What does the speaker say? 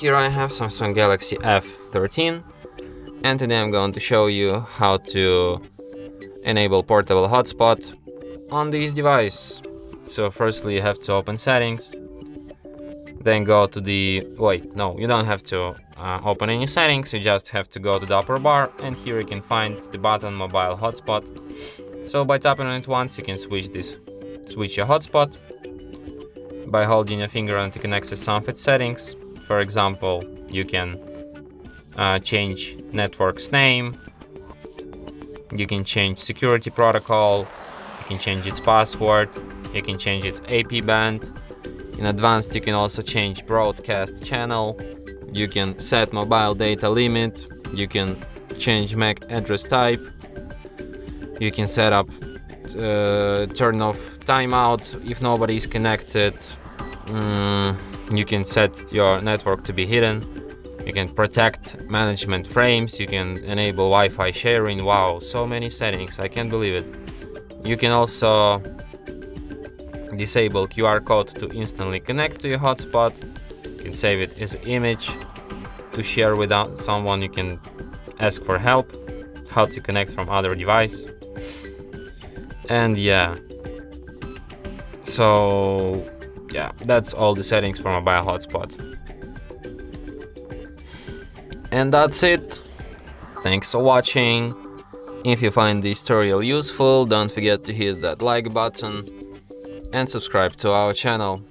Here I have Samsung Galaxy F13, and today I'm going to show you how to enable portable hotspot on this device. So firstly you have to open settings, then go to the... no, you don't have to open any settings, you just have to go to the upper bar, and here you can find the button mobile hotspot. So by tapping on it once you can switch your hotspot. By holding your finger on it you can access some of its settings. For example, you can change network's name, you can change security protocol, you can change its password, you can change its AP band. In advanced you can also change broadcast channel, you can set mobile data limit, you can change MAC address type, you can set up turn off timeout if nobody is connected. You can set your network to be hidden, you can protect management frames, you can enable Wi-Fi sharing. Wow, so many settings, I can't believe it. You can also disable QR code to instantly connect to your hotspot. You can save it as an image to share with someone. You can ask for help, how to connect from other device. And yeah, so yeah, that's all the settings for mobile hotspot. And that's it. Thanks for watching. If you find this tutorial useful, don't forget to hit that like button and subscribe to our channel.